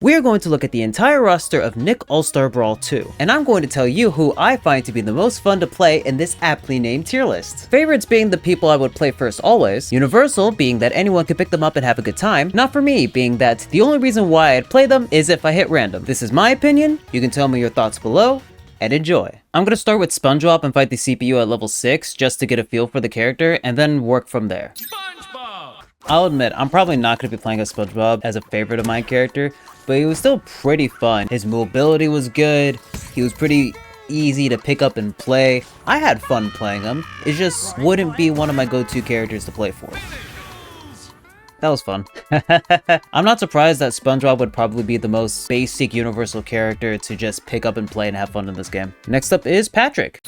We are going to look at the entire roster of Nick All-Star Brawl 2, and I'm going to tell you who I find to be the most fun to play in this aptly named tier list. Favorites being the people I would play first always, universal being that anyone can pick them up and have a good time, not for me being that the only reason why I'd play them is if I hit random. This is my opinion, you can tell me your thoughts below, and enjoy. I'm gonna start with Spongebob and fight the CPU at level 6 just to get a feel for the character, and then work from there. Spongebob! I'll admit, I'm probably not gonna be playing as Spongebob as a favorite of my character, but he was still pretty fun. His mobility was good, he was pretty easy to pick up and play. I had fun playing him, it just wouldn't be one of my go-to characters to play for. That was fun. I'm not surprised that SpongeBob would probably be the most basic universal character to just pick up and play and have fun in this game. Next up is Patrick.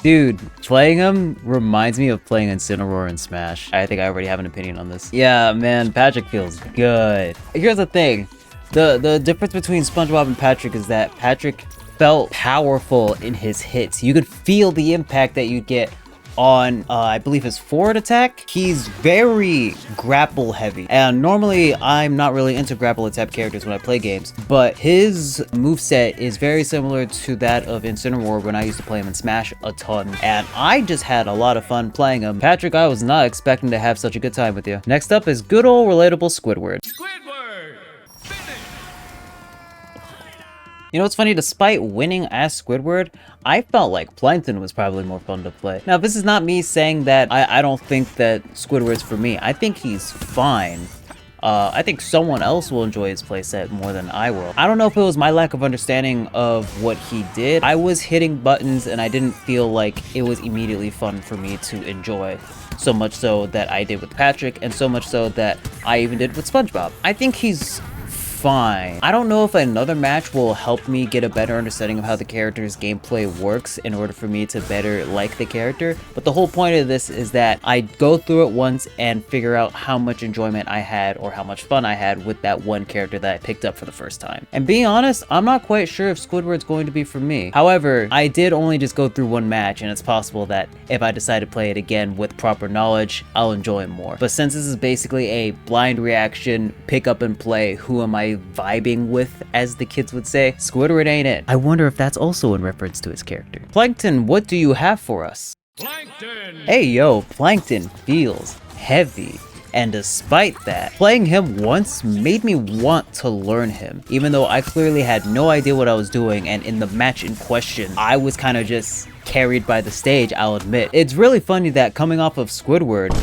Dude, playing him reminds me of playing Incineroar in Smash. I think I already have an opinion on this. Yeah, man, Patrick feels good. Here's the thing. The difference between SpongeBob and Patrick is that Patrick felt powerful in his hits. You could feel the impact that you get on, I believe his forward attack. He's very grapple heavy, and normally I'm not really into grapple attack characters when I play games, but his moveset is very similar to that of Incineroar when I used to play him in Smash a ton, and I just had a lot of fun playing him. Patrick, I was not expecting to have such a good time with you. Next up is good old relatable Squidward. You know what's funny, despite winning as Squidward, I felt like Plankton was probably more fun to play. Now, this is not me saying that I don't think that Squidward's for me. I think he's fine. I think someone else will enjoy his playset more than I will. I don't know if it was my lack of understanding of what he did. I was hitting buttons and I didn't feel like it was immediately fun for me to enjoy. So much so that I did with Patrick, and so much so that I even did with SpongeBob. I think he's fine. I don't know if another match will help me get a better understanding of how the character's gameplay works in order for me to better like the character, but the whole point of this is that I go through it once and figure out how much enjoyment I had or how much fun I had with that one character that I picked up for the first time. And being honest, I'm not quite sure if Squidward's going to be for me. However, I did only just go through one match, and it's possible that if I decide to play it again with proper knowledge, I'll enjoy it more. But since this is basically a blind reaction, pick up and play, who am I vibing with, as the kids would say, Squidward ain't it. I wonder if that's also in reference to his character. Plankton, what do you have for us? Plankton! Hey yo, Plankton feels heavy. And despite that, playing him once made me want to learn him, even though I clearly had no idea what I was doing, and in the match in question, I was kind of just carried by the stage, I'll admit. It's really funny that coming off of Squidward,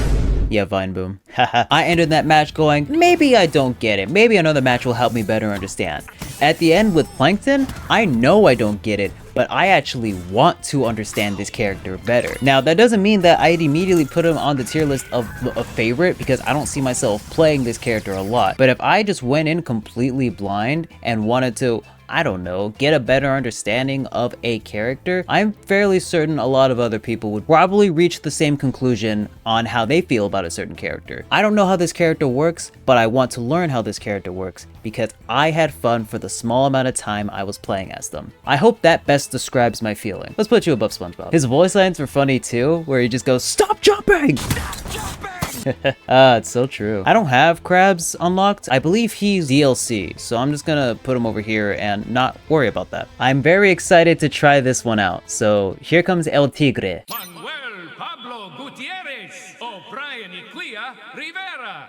yeah, Vine Boom. I ended that match going, maybe I don't get it. Maybe another match will help me better understand. At the end with Plankton, I know I don't get it, but I actually want to understand this character better. Now, that doesn't mean that I'd immediately put him on the tier list of a favorite, because I don't see myself playing this character a lot. But if I just went in completely blind and wanted to, I don't know, get a better understanding of a character, I'm fairly certain a lot of other people would probably reach the same conclusion on how they feel about a certain character. I don't know how this character works, but I want to learn how this character works because I had fun for the small amount of time I was playing as them. I hope that best describes my feeling. Let's put you above SpongeBob. His voice lines were funny too, where he just goes, "Stop jumping! Stop jumping!" It's so true. I don't have Krabs unlocked. I believe he's DLC, so I'm just gonna put him over here and not worry about that. I'm very excited to try this one out, so here comes El Tigre. Manuel Pablo Gutierrez, O'Brien Iquia Rivera.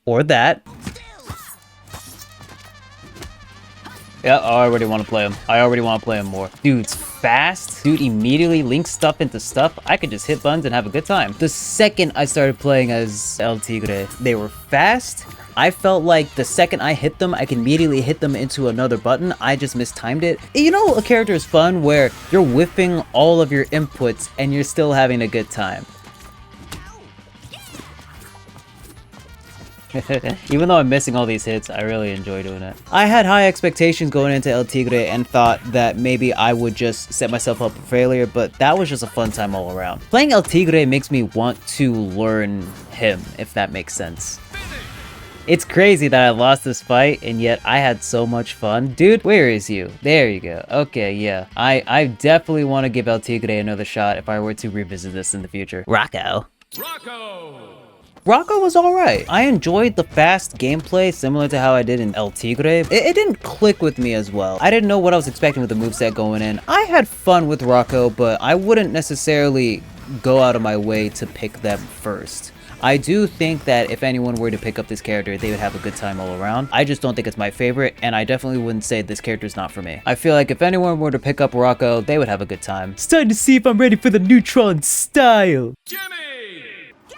Or that. Yeah, I already want to play him. I already want to play him more. Dude's fast. Dude immediately links stuff into stuff. I could just hit buttons and have a good time. The second I started playing as El Tigre, they were fast. I felt like the second I hit them, I can immediately hit them into another button. I just mistimed it. You know, a character is fun where you're whiffing all of your inputs and you're still having a good time. Even though I'm missing all these hits, I really enjoy doing it. I had high expectations going into El Tigre and thought that maybe I would just set myself up for failure, but that was just a fun time all around. Playing El Tigre makes me want to learn him, if that makes sense. It's crazy that I lost this fight, and yet I had so much fun. Dude, where is you? There you go. Okay, yeah. I definitely want to give El Tigre another shot if I were to revisit this in the future. Rocko. Rocko! Rocko was alright. I enjoyed the fast gameplay, similar to how I did in El Tigre. It didn't click with me as well. I didn't know what I was expecting with the moveset going in. I had fun with Rocko, but I wouldn't necessarily go out of my way to pick them first. I do think that if anyone were to pick up this character, they would have a good time all around. I just don't think it's my favorite, and I definitely wouldn't say this character is not for me. I feel like if anyone were to pick up Rocko, they would have a good time. It's time to see if I'm ready for the Neutron style. Jimmy!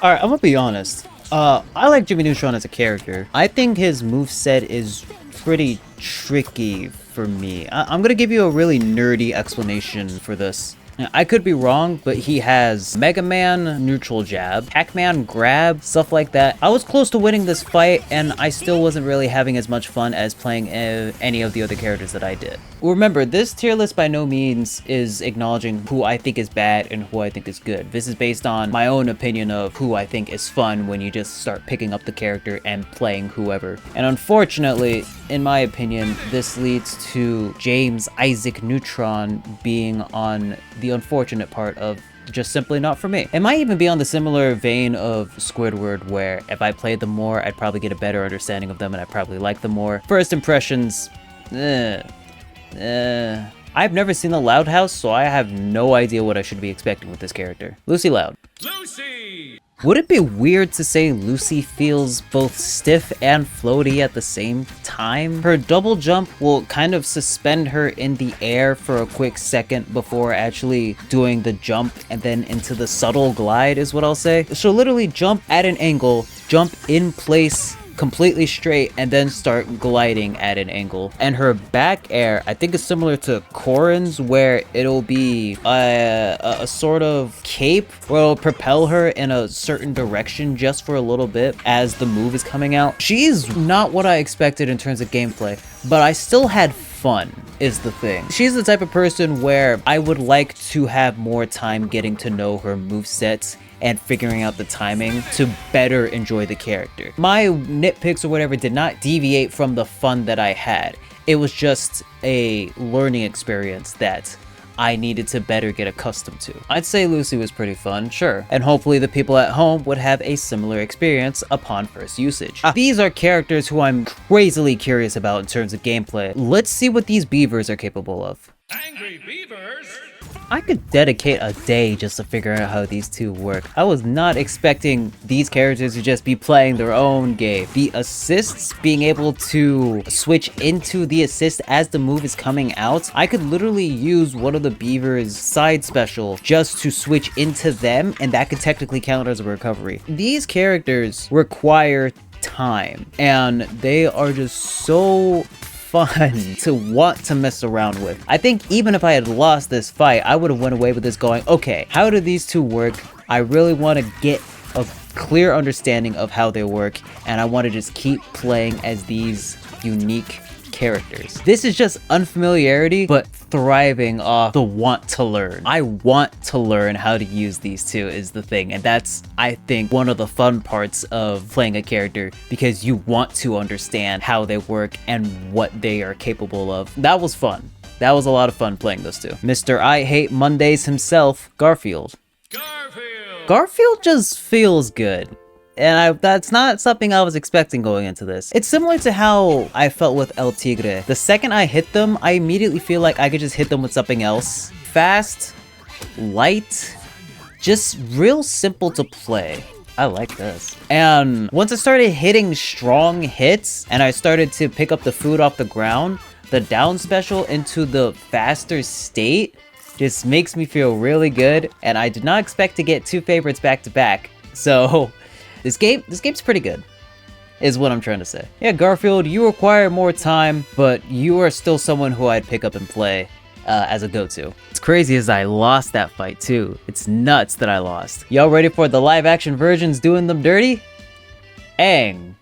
Alright, I'm gonna be honest. I like Jimmy Neutron as a character. I think his moveset is pretty tricky for me. I'm gonna give you a really nerdy explanation for this. I could be wrong, but he has Mega Man neutral jab, Pac-Man grab, stuff like that. I was close to winning this fight, and I still wasn't really having as much fun as playing any of the other characters that I did. Remember, this tier list by no means is acknowledging who I think is bad and who I think is good. This is based on my own opinion of who I think is fun when you just start picking up the character and playing whoever. And unfortunately, in my opinion, this leads to James Isaac Neutron being on the unfortunate part of just simply not for me. It might even be on the similar vein of Squidward, where if I played them more, I'd probably get a better understanding of them and I'd probably like them more. First impressions, I've never seen the Loud House, so I have no idea what I should be expecting with this character. Lucy Loud. Lucy! Would it be weird to say Lucy feels both stiff and floaty at the same time? Her double jump will kind of suspend her in the air for a quick second before actually doing the jump and then into the subtle glide is what I'll say. She'll literally jump at an angle, jump in place completely straight, and then start gliding at an angle. And her back air, I think, is similar to Korra's, where it'll be a sort of cape where it'll propel her in a certain direction just for a little bit as the move is coming out. She's not what I expected in terms of gameplay, but I still had fun is the thing. She's the type of person where I would like to have more time getting to know her movesets and figuring out the timing to better enjoy the character. My nitpicks or whatever did not deviate from the fun that I had. It was just a learning experience that I needed to better get accustomed to. I'd say Lucy was pretty fun, sure, and hopefully the people at home would have a similar experience upon first usage. These are characters who I'm crazily curious about in terms of gameplay. Let's see what these Beavers are capable of. Angry Beavers! I could dedicate a day just to figure out how these two work. I was not expecting these characters to just be playing their own game. The assists, being able to switch into the assist as the move is coming out, I could literally use one of the Beavers' side special just to switch into them, and that could technically count as a recovery. These characters require time, and they are just so fun to want to mess around with. I think even if I had lost this fight, I would have went away with this going, okay, how do these two work? I really want to get a clear understanding of how they work, and I want to just keep playing as these unique characters. This is just unfamiliarity, but thriving off the want to learn. I want to learn how to use these two is the thing, and that's, I think, one of the fun parts of playing a character, because you want to understand how they work and what they are capable of. That was fun. That was a lot of fun playing those two. Mr. I Hate Mondays himself, Garfield. Garfield just feels good. And that's not something I was expecting going into this. It's similar to how I felt with El Tigre. The second I hit them, I immediately feel like I could just hit them with something else. Fast, light, just real simple to play. I like this. And once I started hitting strong hits and I started to pick up the food off the ground, the down special into the faster state just makes me feel really good. And I did not expect to get two favorites back to back. So this game's pretty good, is what I'm trying to say. Yeah, Garfield, you require more time, but you are still someone who I'd pick up and play as a go-to. It's crazy as I lost that fight too. It's nuts that I lost. Y'all ready for the live action versions doing them dirty? Aang.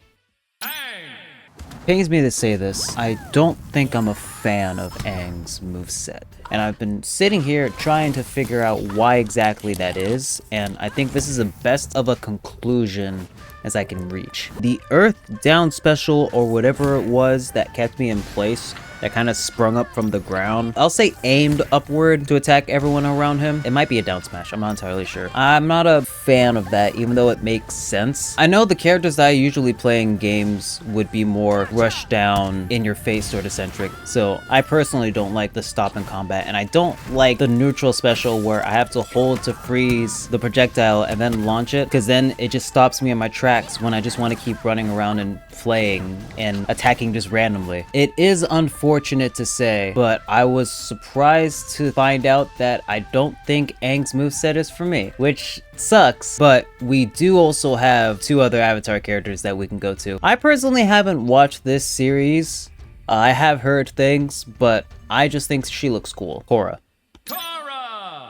Pains me to say this, I don't think I'm a fan of Aang's moveset. And I've been sitting here trying to figure out why exactly that is, and I think this is the best of a conclusion as I can reach. The Earth Down special, or whatever it was that kept me in place, that kind of sprung up from the ground. I'll say aimed upward to attack everyone around him. It might be a down smash, I'm not entirely sure. I'm not a fan of that, even though it makes sense. I know the characters that I usually play in games would be more rush down, in your face sort of centric. So I personally don't like the stop in combat, and I don't like the neutral special where I have to hold to freeze the projectile and then launch it, because then it just stops me in my tracks when I just want to keep running around and playing and attacking just randomly. It is unfortunate to say, but I was surprised to find out that I don't think Aang's moveset is for me, which sucks, but we do also have 2 other Avatar characters that we can go to. I personally haven't watched this series. I have heard things, but I just think she looks cool. Korra.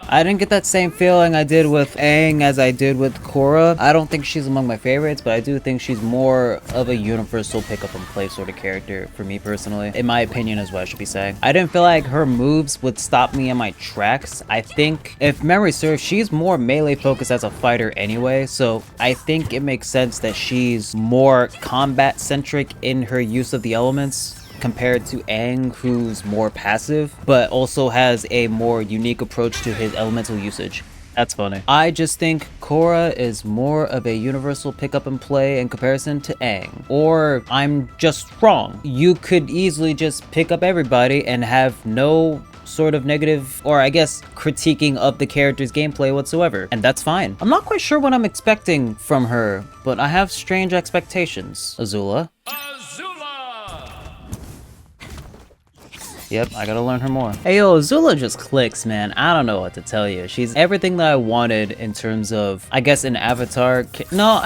I didn't get that same feeling I did with Aang as I did with Korra. I don't think she's among my favorites, but I do think she's more of a universal pick up and play sort of character for me personally. In my opinion is what I should be saying. I didn't feel like her moves would stop me in my tracks. I think, if memory serves, she's more melee focused as a fighter anyway, so I think it makes sense that she's more combat centric in her use of the elements, compared to Aang, who's more passive, but also has a more unique approach to his elemental usage. That's funny. I just think Korra is more of a universal pick up and play in comparison to Aang. Or I'm just wrong. You could easily just pick up everybody and have no sort of negative, or I guess critiquing of the character's gameplay whatsoever, and that's fine. I'm not quite sure what I'm expecting from her, but I have strange expectations. Azula. Yep, I gotta learn her more. Hey yo, Azula just clicks, man. I don't know what to tell you. She's everything that I wanted in terms of, I guess, an avatar.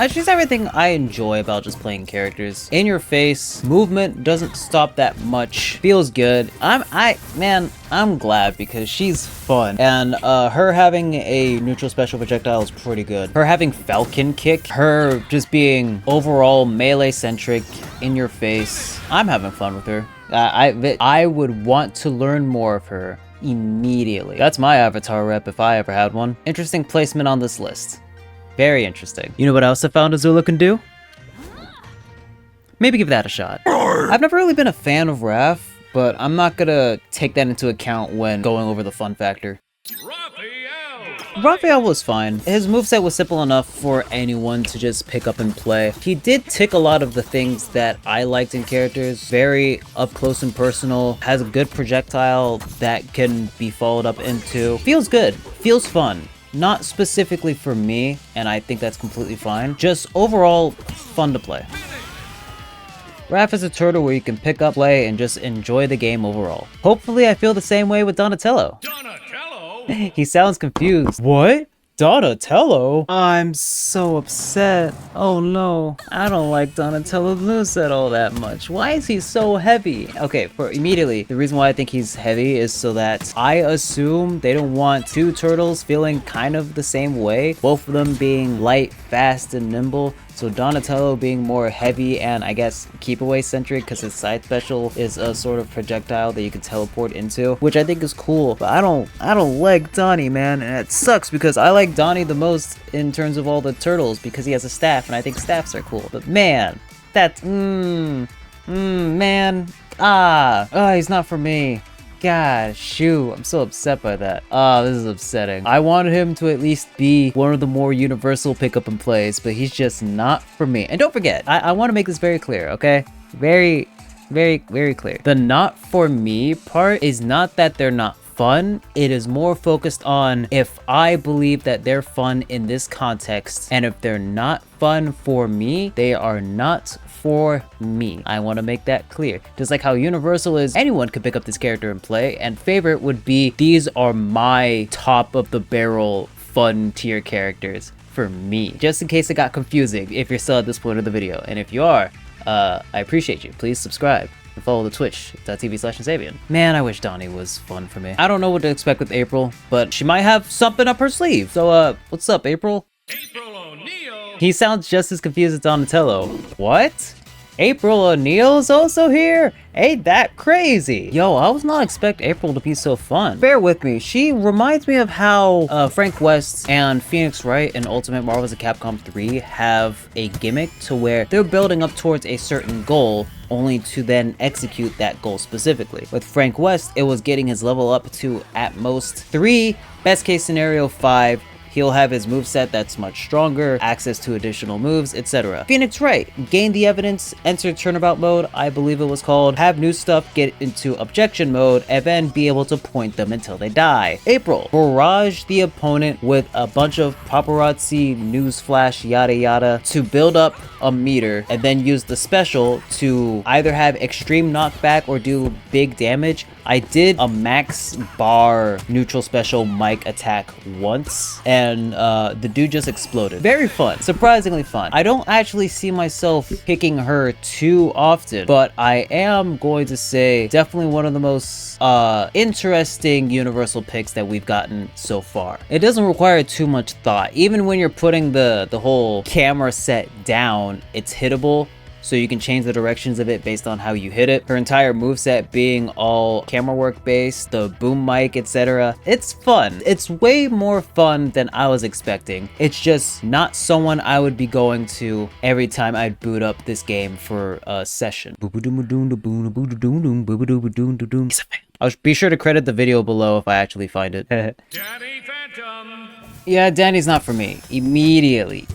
She's everything I enjoy about just playing characters. In your face, movement doesn't stop that much. Feels good. I'm glad because she's fun. And her having a neutral special projectile is pretty good. Her having Falcon kick, her just being overall melee centric, in your face. I'm having fun with her. I would want to learn more of her immediately. That's my avatar rep if I ever had one. Interesting placement on this list. Very interesting. You know what else I found Azula can do? Maybe give that a shot. I've never really been a fan of Raph, but I'm not gonna take that into account when going over the fun factor. Raphael was fine. His moveset was simple enough for anyone to just pick up and play. He did tick a lot of the things that I liked in characters. Very up close and personal. Has a good projectile that can be followed up into. Feels good. Feels fun. Not specifically for me, and I think that's completely fine. Just overall fun to play. Raph is a turtle where you can pick up, play, and just enjoy the game overall. Hopefully I feel the same way with Donatello. He sounds confused. What? Donatello? I'm so upset. Oh no, I don't like Donatello's moveset all that much. Why is he so heavy? Okay, for immediately, the reason why I think he's heavy is so that I assume they don't want 2 turtles feeling kind of the same way. Both of them being light, fast, and nimble. So Donatello being more heavy and I guess keep away centric because his side special is a sort of projectile that you can teleport into, which I think is cool. But I don't like Donnie, man, and it sucks because I like Donnie the most in terms of all the turtles because he has a staff and I think staffs are cool. But man, that's man, he's not for me. God, shoot, I'm so upset by that. This is upsetting. I wanted him to at least be one of the more universal pick up and plays, but he's just not for me. And don't forget, I want to make this very clear, okay? Very clear. The not for me part is not that they're not fun. It is more focused on if I believe that they're fun in this context, and if they're not fun for me, they are not for me. I want to make that clear. Just like how universal is anyone could pick up this character and play, and favorite would be these are my top of the barrel fun tier characters for me. Just in case it got confusing if you're still at this point of the video, and if you are, I appreciate you. Please subscribe and follow the twitch.tv/Insavian. Man, I wish Donnie was fun for me. I don't know what to expect with April, but she might have something up her sleeve. So what's up, April? He sounds just as confused as Donatello. What? April O'Neil's also here? Ain't that crazy? Yo, I was not expect April to be so fun. Bear with me, she reminds me of how Frank West and Phoenix Wright in Ultimate Marvel vs. Capcom 3 have a gimmick to where they're building up towards a certain goal only to then execute that goal specifically. With Frank West, it was getting his level up to at most 3, best case scenario 5. He'll have his moveset that's much stronger, access to additional moves, etc. Phoenix Wright, gain the evidence, enter turnabout mode, I believe it was called, have new stuff, get into objection mode, and then be able to point them until they die. April, barrage the opponent with a bunch of paparazzi, newsflash, yada yada, to build up a meter, and then use the special to either have extreme knockback or do big damage. I did a max bar neutral special mic attack once, and the dude just exploded. Very fun, surprisingly fun. I don't actually see myself picking her too often, but I am going to say definitely one of the most interesting universal picks that we've gotten so far. It doesn't require too much thought. Even when you're putting the whole camera set down, it's hittable. So you can change the directions of it based on how you hit it. Her entire moveset being all camera work based, the boom mic, etc. It's fun. It's way more fun than I was expecting. It's just not someone I would be going to every time I'd boot up this game for a session. I'll be sure to credit the video below if I actually find it. Danny Phantom. Yeah, Danny's not for me. Immediately,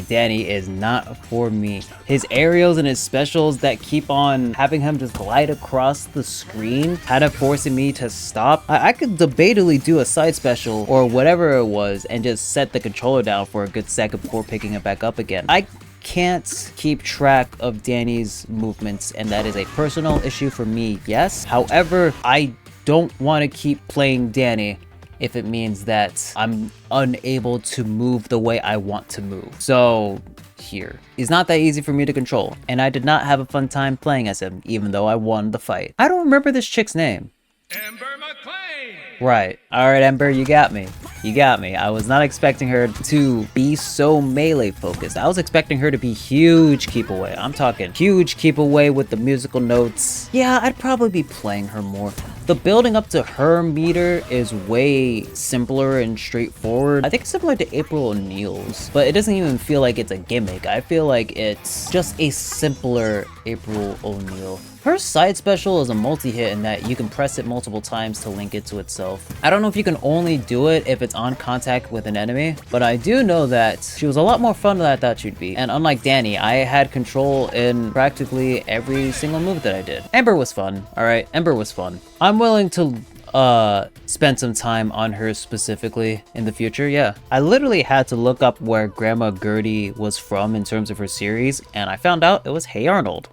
Danny is not for me. His aerials and his specials that keep on having him just glide across the screen, kind of forcing me to stop. I could debatably do a side special or whatever it was and just set the controller down for a good second before picking it back up again. I can't keep track of Danny's movements, and that is a personal issue for me, yes. However, I don't want to keep playing Danny if it means that I'm unable to move the way I want to move. So here, he's not that easy for me to control, and I did not have a fun time playing as him, even though I won the fight. I don't remember this chick's name. Ember McLain. Right. All right, Ember, you got me. You got me. I was not expecting her to be so melee focused. I was expecting her to be huge keep away. I'm talking huge keep away with the musical notes. Yeah, I'd probably be playing her more. The building up to her meter is way simpler and straightforward. I think it's similar to April O'Neil's, but it doesn't even feel like it's a gimmick. I feel like it's just a simpler April O'Neil. Her side special is a multi-hit in that you can press it multiple times to link it to itself. I don't know if you can only do it if it's on contact with an enemy, but I do know that she was a lot more fun than I thought she'd be. And unlike Danny, I had control in practically every single move that I did. Ember was fun, alright? Ember was fun. I'm willing to spend some time on her specifically in the future, yeah. I literally had to look up where Grandma Gertie was from in terms of her series, and I found out it was Hey Arnold.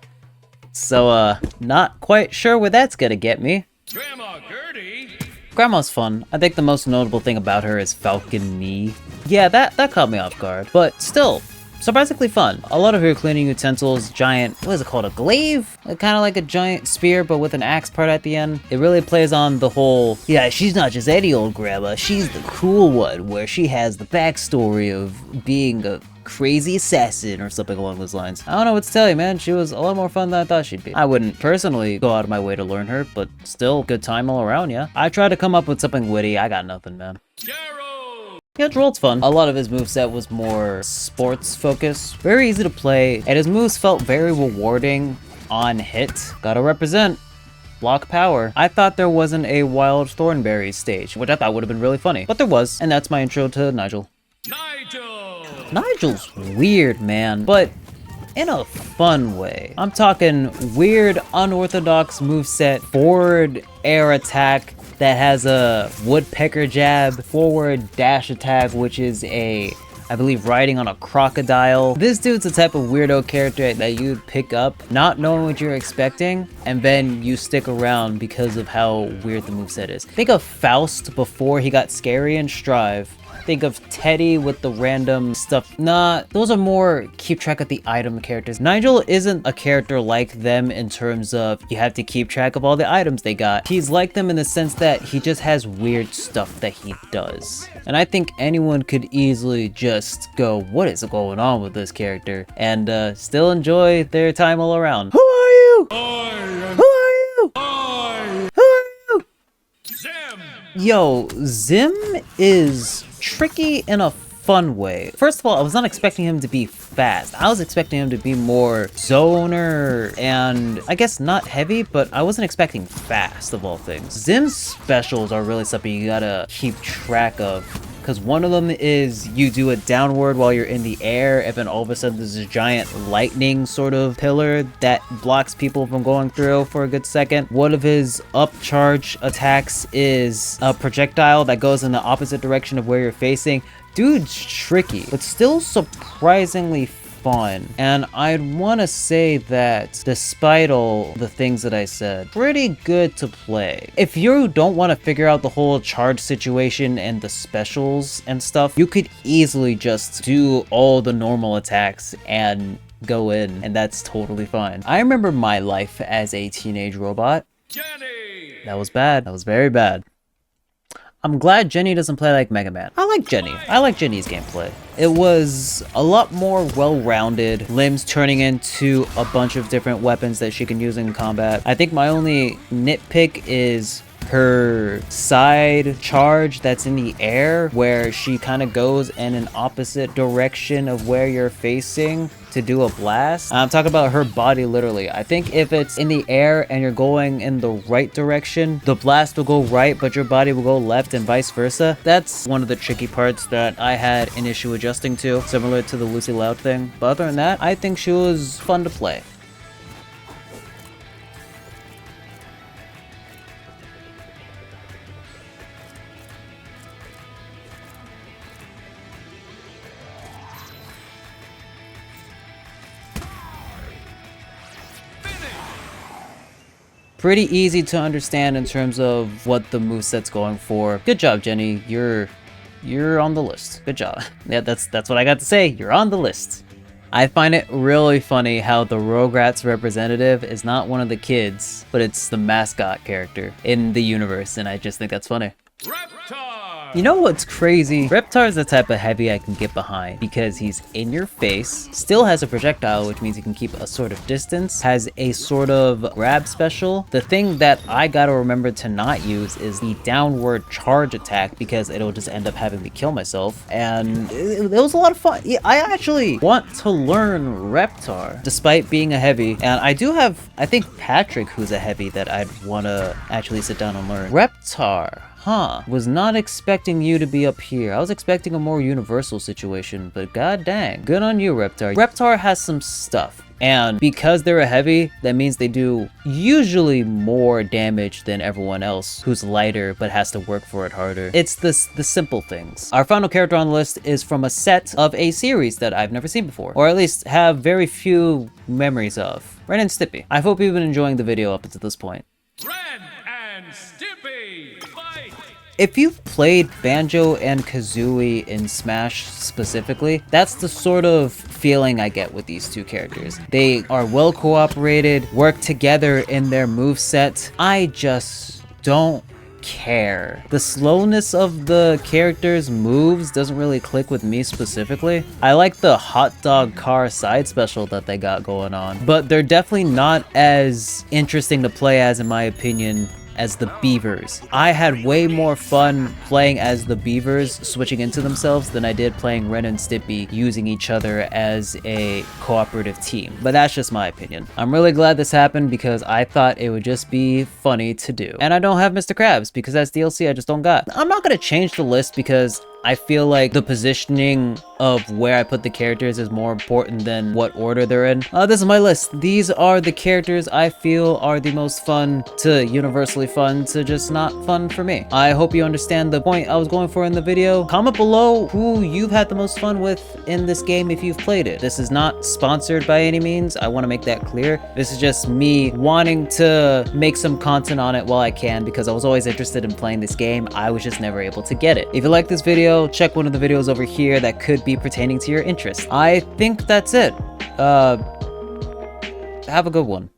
So, not quite sure where that's gonna get me. Grandma Gertie. Grandma's fun. I think the most notable thing about her is Falcon Knee. Yeah, that caught me off guard, but still, surprisingly fun. A lot of her cleaning utensils, giant, what is it called, a glaive? Kind of like a giant spear, but with an axe part at the end. It really plays on the whole, yeah, she's not just any old grandma, she's the cool one, where she has the backstory of being a crazy assassin or something along those lines. I don't know what to tell you, man. She was a lot more fun than I thought she'd be. I wouldn't personally go out of my way to learn her, but still good time all around, yeah. I tried to come up with something witty. I got nothing, man. Gerald. Yeah, Gerald's fun. A lot of his moveset was more sports focused. Very easy to play, and his moves felt very rewarding on hit. Gotta represent. Block power. I thought there wasn't a Wild Thornberry stage, which I thought would have been really funny, but there was, and that's my intro to Nigel. Nigel. Nigel's weird, man, but in a fun way. I'm talking weird, unorthodox moveset, forward air attack that has a woodpecker jab, forward dash attack, which is a, I believe, riding on a crocodile. This dude's the type of weirdo character that you'd pick up not knowing what you're expecting, and then you stick around because of how weird the moveset is. Think of Faust before he got scary in Strive. Think of Teddy with the random stuff. Nah, those are more keep track of the item characters. Nigel isn't a character like them in terms of you have to keep track of all the items they got. He's like them in the sense that he just has weird stuff that he does. And I think anyone could easily just go, what is going on with this character? And still enjoy their time all around. Who are you? Who are you? Who are you? Zim. Yo, Zim is tricky in a fun way. First of all, I was not expecting him to be fast. I was expecting him to be more zoner and I guess not heavy, but I wasn't expecting fast of all things. Zim's specials are really something you gotta keep track of, because one of them is you do it downward while you're in the air, and then all of a sudden there's a giant lightning sort of pillar that blocks people from going through for a good second. One of his upcharge attacks is a projectile that goes in the opposite direction of where you're facing. Dude's tricky, but still surprisingly fun. And I'd want to say that despite all the things that I said, pretty good to play. If you don't want to figure out the whole charge situation and the specials and stuff, you could easily just do all the normal attacks and go in, and that's totally fine. I remember my life as a teenage robot. Jenny. That was bad. That was very bad. I'm glad Jenny doesn't play like Mega Man. I like Jenny. I like Jenny's gameplay. It was a lot more well-rounded, limbs turning into a bunch of different weapons that she can use in combat. I think my only nitpick is her side charge that's in the air, where she kind of goes in an opposite direction of where you're facing to do a blast. I'm talking about her body literally. I think if it's in the air and you're going in the right direction, the blast will go right, but your body will go left and vice versa. That's one of the tricky parts that I had an issue adjusting to, similar to the Lucy Loud thing. But other than that, I think she was fun to play. Pretty easy to understand in terms of what the moveset's going for. Good job, Jenny. You're on the list. Good job. Yeah, that's what I got to say. You're on the list. I find it really funny how the Rugrats representative is not one of the kids, but it's the mascot character in the universe, and I just think that's funny. Reptar. You know what's crazy? Reptar is the type of heavy I can get behind because he's in your face, still has a projectile, which means he can keep a sort of distance, has a sort of grab special. The thing that I gotta remember to not use is the downward charge attack, because it'll just end up having me kill myself, and it was a lot of fun. Yeah, I actually want to learn Reptar, despite being a heavy, and I do have, I think, Patrick, who's a heavy, that I'd want to actually sit down and learn. Reptar. Huh. Was not expecting you to be up here. I was expecting a more universal situation, but god dang. Good on you, Reptar. Reptar has some stuff. And because they're a heavy, that means they do usually more damage than everyone else who's lighter but has to work for it harder. It's the simple things. Our final character on the list is from a set of a series that I've never seen before, or at least have very few memories of. Ren and Stimpy. I hope you've been enjoying the video up until this point. Ren and Stimpy. Fight. If you've played Banjo and Kazooie in Smash specifically, that's the sort of feeling I get with these two characters. They are well cooperated, work together in their moveset. I just don't care. The slowness of the characters' moves doesn't really click with me specifically. I like the hot dog car side special that they got going on, but they're definitely not as interesting to play as, in my opinion, as the Beavers. I had way more fun playing as the Beavers, switching into themselves, than I did playing Ren and Stimpy, using each other as a cooperative team. But that's just my opinion. I'm really glad this happened because I thought it would just be funny to do. And I don't have Mr. Krabs because that's DLC I just don't got. I'm not gonna change the list because I feel like the positioning of where I put the characters is more important than what order they're in. This is my list. These are the characters I feel are the most fun to universally fun to just not fun for me. I hope you understand the point I was going for in the video. Comment below who you've had the most fun with in this game if you've played it. This is not sponsored by any means. I want to make that clear. This is just me wanting to make some content on it while I can, because I was always interested in playing this game. I was just never able to get it. If you like this video, video, check one of the videos over here that could be pertaining to your interest. I think that's it. Have a good one.